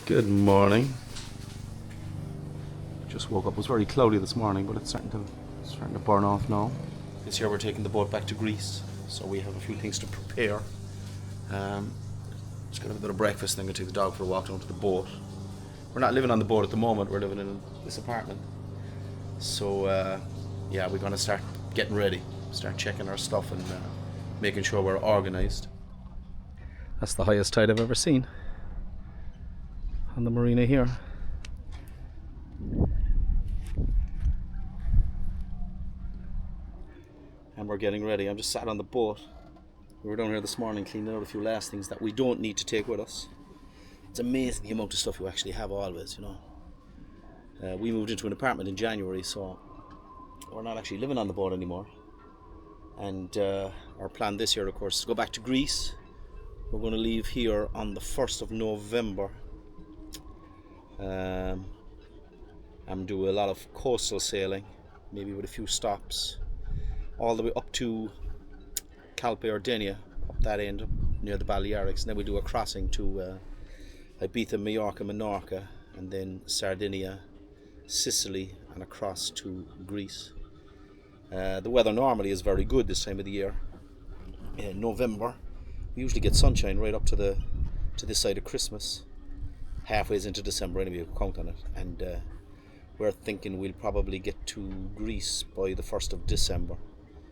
Good morning. Just woke up. It was very cloudy this morning, but it's starting to burn off now. This year we're taking the boat back to Greece, so we have a few things to prepare. Just gonna have a bit of breakfast, then gonna take the dog for a walk down to the boat. We're not living on the boat at the moment. We're living in this apartment. So yeah, we're gonna start getting ready, start checking our stuff and making sure we're organised. That's the highest tide I've ever seen on the marina here. And we're getting ready. I'm just sat on the boat. We were down here this morning cleaning out a few last things that we don't need to take with us. It's amazing the amount of stuff you actually have always, you know. We moved into an apartment in January, so we're not actually living on the boat anymore. And our plan this year, of course, is to go back to Greece. We're going to leave here on the 1st of November. And do a lot of coastal sailing, maybe with a few stops, all the way up to Calpe or Denia, up that end, near the Balearics, and then we do a crossing to Ibiza, Mallorca, Menorca, and then Sardinia, Sicily, and across to Greece. The weather normally is very good this time of the year. In November, we usually get sunshine right up to this side of Christmas. Halfway into December anyway, we'll count on it, and we're thinking we'll probably get to Greece by the 1st of December,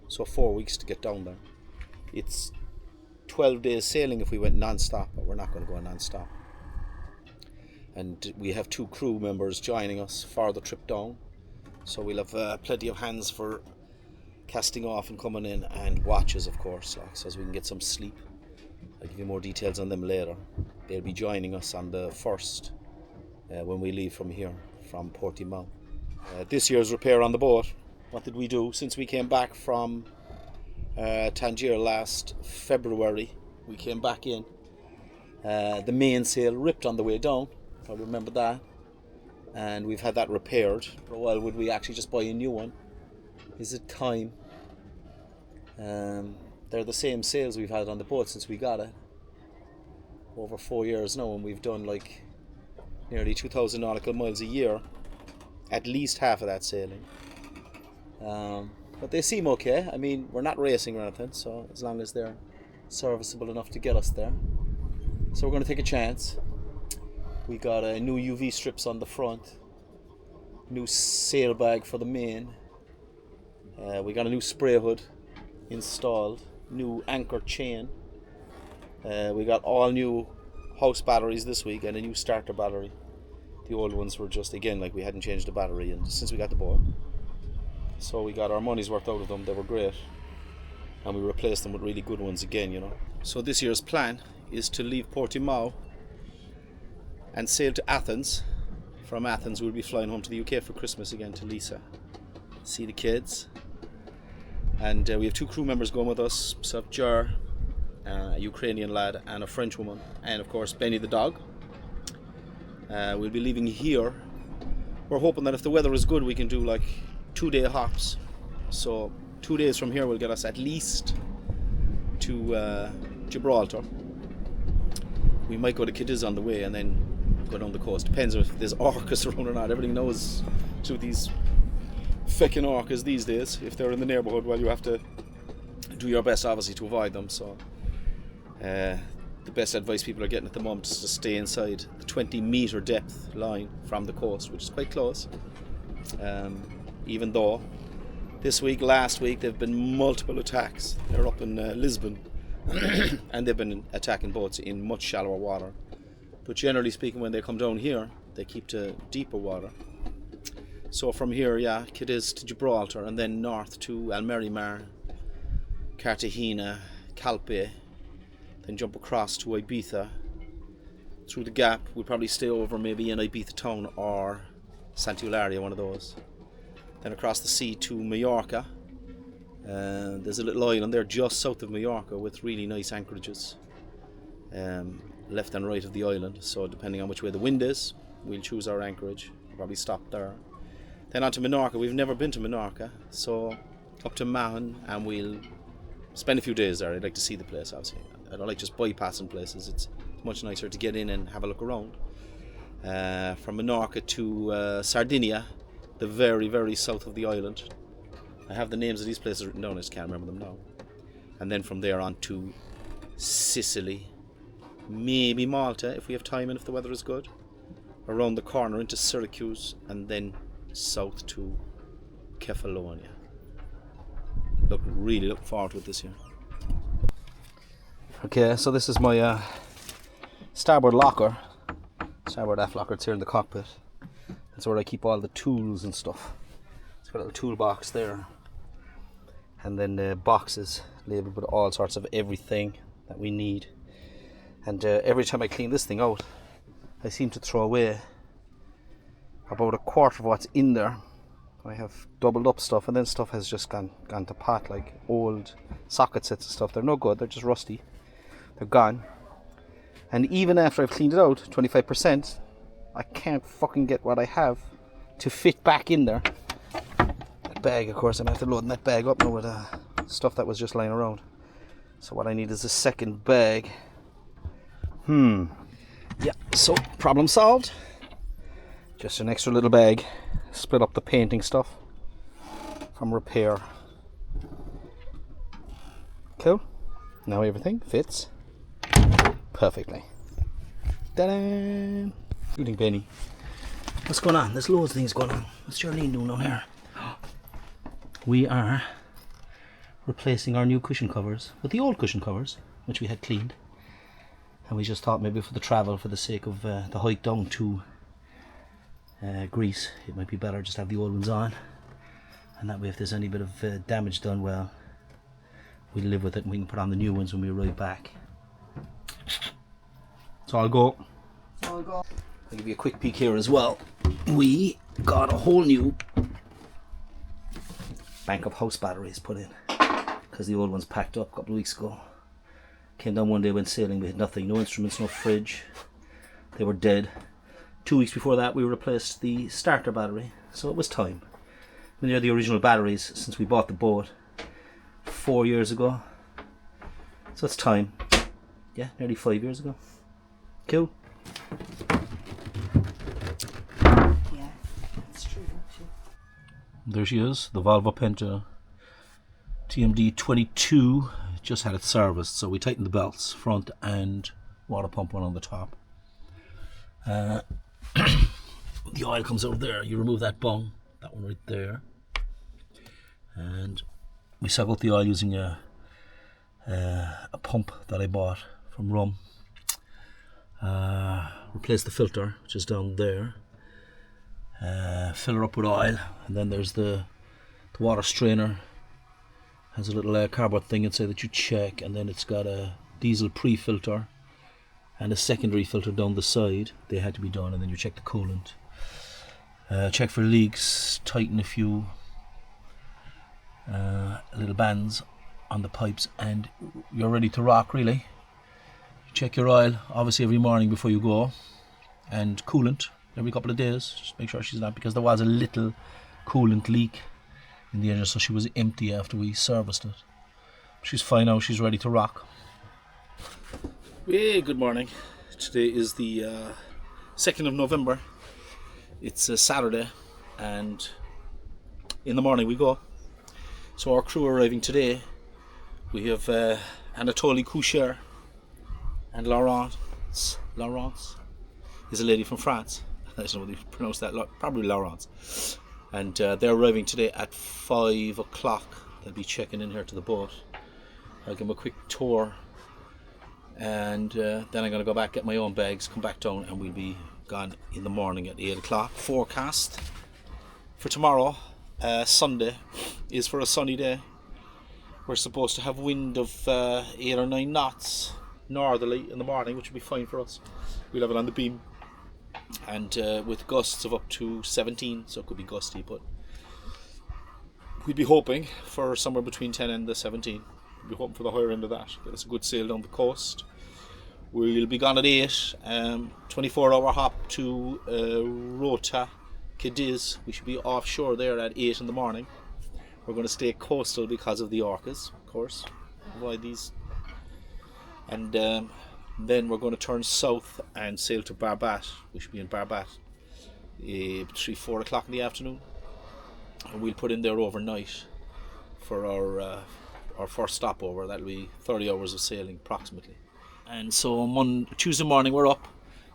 so 4 weeks to get down there. It's 12 days sailing if we went non-stop, but we're not going to go non-stop. And we have 2 crew members joining us for the trip down, so we'll have plenty of hands for casting off and coming in, and watches of course, so as we can get some sleep. I'll give you more details on them later. They'll be joining us on the 1st when we leave from here, from Portimao. This year's repair on the boat, what did we do? Since we came back from Tangier last February, we came back in. The mainsail ripped on the way down, if I remember that. And we've had that repaired. For a while, would we actually just buy a new one? Is it time? They're the same sails we've had on the boat since we got it. Over 4 years now, and we've done like nearly 2,000 nautical miles a year. At least half of that sailing. But they seem okay. I mean, we're not racing or anything, so as long as they're serviceable enough to get us there. So we're going to take a chance. We got new UV strips on the front, new sail bag for the main. We got a new spray hood installed, new anchor chain. We got all new house batteries this week and a new starter battery. The old ones were just, again, like we hadn't changed the battery since we got the boat. So we got our money's worth out of them. They were great. And we replaced them with really good ones again, you know. So this year's plan is to leave Portimao and sail to Athens. From Athens we'll be flying home to the UK for Christmas again, to Lisa. See the kids. And we have 2 crew members going with us. So Jar, a Ukrainian lad, and a French woman, and of course Benny the dog. We'll be leaving here. We're hoping that if the weather is good, we can do like 2-day hops. So 2 days from here will get us at least to Gibraltar. We might go to Cadiz on the way and then go down the coast. Depends if there's orcas around or not. Everybody knows to these feckin' orcas these days. If they're in the neighbourhood, well, you have to do your best obviously to avoid them. So the best advice people are getting at the moment is to stay inside the 20-metre depth line from the coast, which is quite close. Even though this week, last week, there have been multiple attacks. They're up in Lisbon and they've been attacking boats in much shallower water. But generally speaking, when they come down here, they keep to deeper water. So from here, yeah, Cadiz to Gibraltar, and then north to Almerimar, Cartagena, Calpe, then jump across to Ibiza. Through the gap, we'll probably stay over maybe in Ibiza town or Sant'Eulalia, one of those. Then across the sea to Mallorca. There's a little island there just south of Mallorca with really nice anchorages, left and right of the island. So depending on which way the wind is, we'll choose our anchorage. We'll probably stop there. Then on to Menorca. We've never been to Menorca, so up to Mahon, and we'll spend a few days there. I'd like to see the place, obviously. I don't like just bypassing places. It's much nicer to get in and have a look around. from Menorca to Sardinia, the very, very south of the island. I have the names of these places written down, I just can't remember them now. And then from there on to Sicily, maybe Malta if we have time and if the weather is good, around the corner into Syracuse, and then south to Kefalonia. Really look forward to it this year. Okay, so this is my starboard locker. Starboard aft locker. It's here in the cockpit. That's where I keep all the tools and stuff. It's got a little toolbox there, and then boxes labelled with all sorts of everything that we need. And every time I clean this thing out, I seem to throw away about a quarter of what's in there. I have doubled up stuff, and then stuff has just gone to pot, like old socket sets and stuff. They're no good, they're just rusty. They're gone. And even after I've cleaned it out, 25%, I can't fucking get what I have to fit back in there. That bag, of course, I'm going to have to load that bag up now with stuff that was just lying around. So what I need is a second bag. Yeah, so problem solved. Just an extra little bag. Split up the painting stuff from repair. Cool. Now everything fits perfectly. Ta-da! Shooting Benny. What's going on? There's loads of things going on. What's Charlene doing down here? We are replacing our new cushion covers with the old cushion covers, which we had cleaned. And we just thought maybe for the travel, for the sake of the hike down to Greece, it might be better just to have the old ones on. And that way if there's any bit of damage done, well, we live with it and we can put on the new ones when we arrive back. So I'll go. I'll give you a quick peek here as well. We got a whole new bank of house batteries put in because the old ones packed up a couple of weeks ago. Came down one day, went sailing, we had nothing, no instruments, no fridge. They were dead. 2 weeks before that we replaced the starter battery, so it was time. And they're the original batteries since we bought the boat 4 years ago. So it's time. Yeah, nearly 5 years ago. Cool. Yeah, that's true, actually. There she is, the Volvo Penta TMD 22. Just had it serviced, so we tightened the belts, front and water pump one on the top. The oil comes over there. You remove that bung, that one right there, and we suck out the oil using a pump that I bought from Rum. Replace the filter, which is down there. Fill her up with oil, and then there's the water strainer. Has a little cardboard thing inside that you check, and then it's got a diesel pre-filter and a secondary filter down the side. They had to be done, and then you check the coolant. Check for leaks, tighten a few little bands on the pipes, and you're ready to rock, really. Check your oil, obviously, every morning before you go, and coolant every couple of days. Just make sure she's not, because there was a little coolant leak in the engine, so she was empty after we serviced it. She's fine now, she's ready to rock. Hey, good morning. Today is the 2nd of November. It's a Saturday, and in the morning we go. So our crew are arriving today. We have Anatoly Coucher and Laurence. Laurence is a lady from France. I don't know whether you pronounce that, probably Laurence. And they're arriving today at 5 o'clock. They'll be checking in here to the boat. I'll give them a quick tour, and then I'm going to go back, get my own bags, come back down, and we'll be gone in the morning at 8 o'clock. Forecast for tomorrow, Sunday, is for a sunny day. We're supposed to have wind of 8 or 9 knots northerly in the morning, which will be fine for us. We'll have it on the beam, and with gusts of up to 17, so it could be gusty, but we'd be hoping for somewhere between 10 and the 17. We'd be hoping for the higher end of that. Get us a good sail down the coast. We'll be gone at 8, 24-hour hop to Rota, Cadiz. We should be offshore there at 8 in the morning. We're going to stay coastal because of the orcas, of course. Avoid these. And Then we're going to turn south and sail to Barbat. We should be in Barbat 3-4 o'clock in the afternoon, and we'll put in there overnight for our first stopover. That'll be 30 hours of sailing approximately. And so on Tuesday morning we're up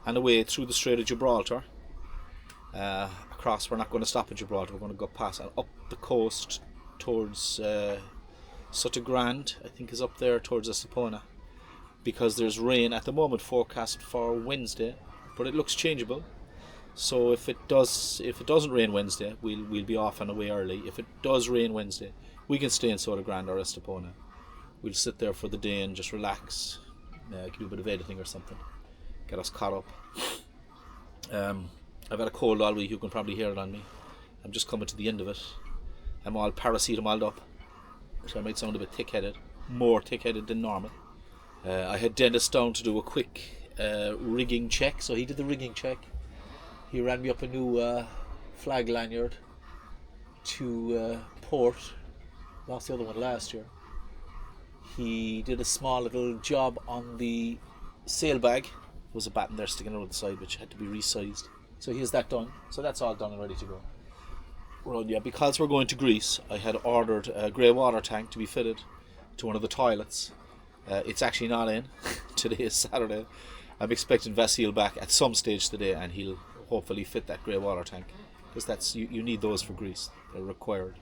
and away through the Strait of Gibraltar. Across, we're not going to stop at Gibraltar. We're going to go past and up the coast towards Sotogrande, I think is up there towards Estepona, because there's rain at the moment forecast for Wednesday, but it looks changeable. So if it doesn't rain Wednesday, we'll be off and away early. If it does rain Wednesday, we can stay in Sotogrande or Estepona. We'll sit there for the day and just relax, do a bit of editing or something, get us caught up. I've had a cold all week. You can probably hear it on me. I'm just coming to the end of it. I'm all paracetamoled up, so I might sound a bit thick-headed, more thick-headed than normal. I had Dennis down to do a quick rigging check, so he did the rigging check. He ran me up a new flag lanyard to port. Lost the other one last year. He did a small little job on the sail bag. There was a batten there sticking out of the side which had to be resized. So he has that done. So that's all done and ready to go. Well, yeah, because we're going to Greece, I had ordered a grey water tank to be fitted to one of the toilets. It's actually not in. Today is Saturday. I'm expecting Vasil back at some stage today, and he'll hopefully fit that grey water tank, because that's you need those for Greece. They're required.